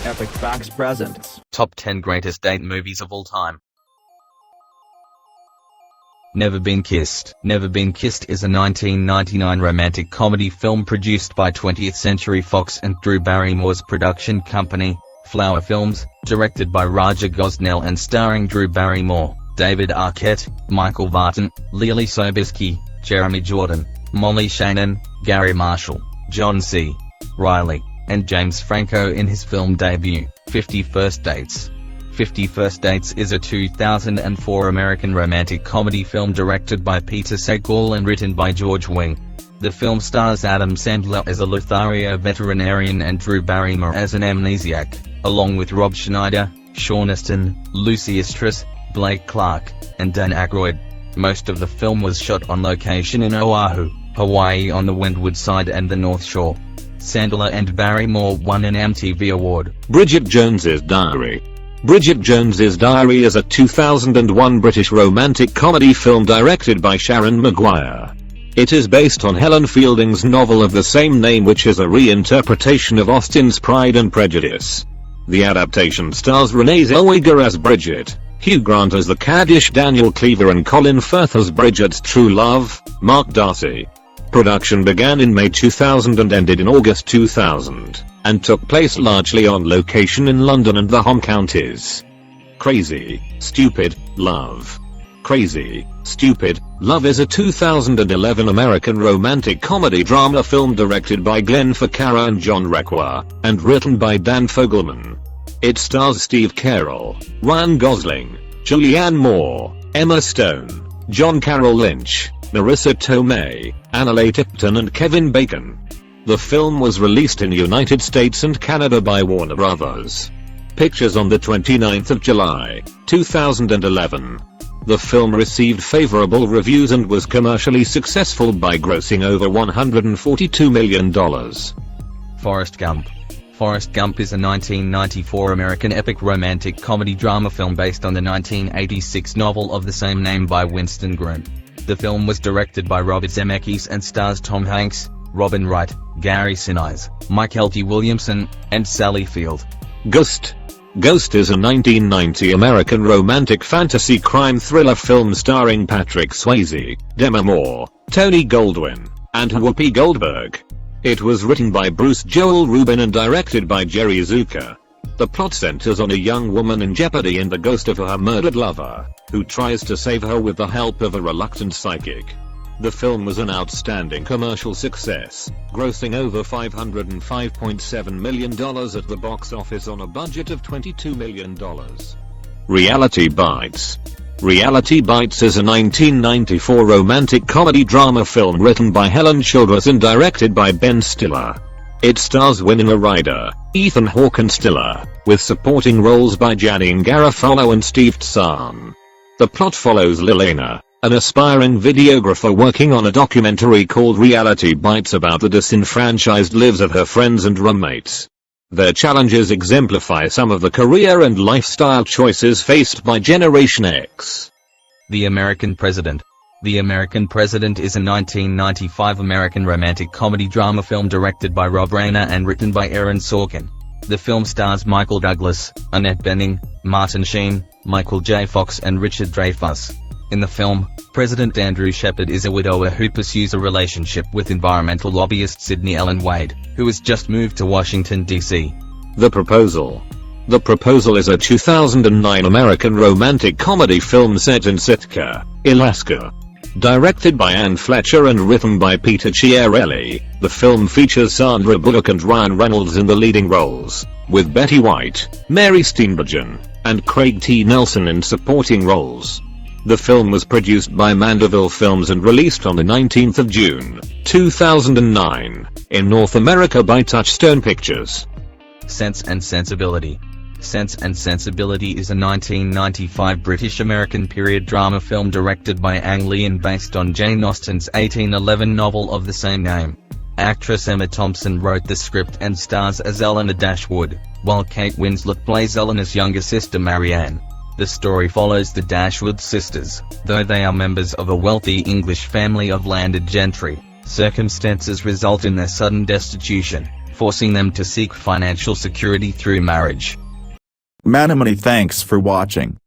Epic Facts presents Top 10 Greatest Date Movies of All Time. Never Been Kissed. Never Been Kissed is a 1999 romantic comedy film produced by 20th Century Fox and Drew Barrymore's production company, Flower Films, directed by Raja Gosnell and starring Drew Barrymore, David Arquette, Michael Vartan, Lily Sobieski, Jeremy Jordan, Molly Shannon, Gary Marshall, John C. Reilly, and James Franco in his film debut, 50 First Dates. 50 First Dates is a 2004 American romantic comedy film directed by Peter Segal and written by George Wing. The film stars Adam Sandler as a Lothario veterinarian and Drew Barrymore as an amnesiac, along with Rob Schneider, Sean Astin, Lucy Istris, Blake Clark, and Dan Aykroyd. Most of the film was shot on location in Oahu, Hawaii on the windward side and the North Shore. Sandler and Barrymore won an MTV Award. Bridget Jones's Diary. Bridget Jones's Diary is a 2001 British romantic comedy film directed by Sharon Maguire. It is based on Helen Fielding's novel of the same name, which is a reinterpretation of Austen's Pride and Prejudice. The adaptation stars Renee Zellweger as Bridget, Hugh Grant as the caddish Daniel Cleaver and Colin Firth as Bridget's true love, Mark Darcy. Production began in May 2000 and ended in August 2000, and took place largely on location in London and the home counties. Crazy, Stupid, Love. Crazy, Stupid, Love is a 2011 American romantic comedy drama film directed by Glenn Ficarra and John Requa, and written by Dan Fogelman. It stars Steve Carell, Ryan Gosling, Julianne Moore, Emma Stone, John Carroll Lynch, Marissa Tomei, Annalee Tipton and Kevin Bacon. The film was released in the United States and Canada by Warner Bros. Pictures on the 29th of July, 2011. The film received favorable reviews and was commercially successful by grossing over $142 million. Forrest Gump. Forrest Gump is a 1994 American epic romantic comedy drama film based on the 1986 novel of the same name by Winston Groom. The film was directed by Robert Zemeckis and stars Tom Hanks, Robin Wright, Gary Sinise, Michael T. Williamson, and Sally Field. Goosed. Goosed is a 1990 American romantic fantasy crime thriller film starring Patrick Swayze, Demi Moore, Tony Goldwyn, and Whoopi Goldberg. It was written by Bruce Joel Rubin and directed by Jerry Zucker. The plot centers on a young woman in jeopardy and the ghost of her murdered lover, who tries to save her with the help of a reluctant psychic. The film was an outstanding commercial success, grossing over $505.7 million at the box office on a budget of $22 million. Reality Bites. Reality Bites is a 1994 romantic comedy drama film written by Helen Childress and directed by Ben Stiller. It stars Winona Ryder, Ethan Hawke and Stiller, with supporting roles by Janeane Garofalo and Steve Zahn. The plot follows Lilena, an aspiring videographer working on a documentary called Reality Bites about the disenfranchised lives of her friends and roommates. Their challenges exemplify some of the career and lifestyle choices faced by Generation X. The American President. The American President is a 1995 American romantic comedy drama film directed by Rob Reiner and written by Aaron Sorkin. The film stars Michael Douglas, Annette Bening, Martin Sheen, Michael J. Fox and Richard Dreyfuss. In the film, President Andrew Shepard is a widower who pursues a relationship with environmental lobbyist Sidney Ellen Wade, who has just moved to Washington, D.C. The Proposal. The Proposal is a 2009 American romantic comedy film set in Sitka, Alaska. Directed by Anne Fletcher and written by Peter Chiarelli, the film features Sandra Bullock and Ryan Reynolds in the leading roles, with Betty White, Mary Steenburgen, and Craig T. Nelson in supporting roles. The film was produced by Mandeville Films and released on the 19th of June, 2009, in North America by Touchstone Pictures. Sense and Sensibility. Sense and Sensibility is a 1995 British-American period drama film directed by Ang Lee and based on Jane Austen's 1811 novel of the same name. Actress Emma Thompson wrote the script and stars as Eleanor Dashwood, while Kate Winslet plays Eleanor's younger sister Marianne. The story follows the Dashwood sisters, though they are members of a wealthy English family of landed gentry. Circumstances result in their sudden destitution, forcing them to seek financial security through marriage. Many thanks for watching.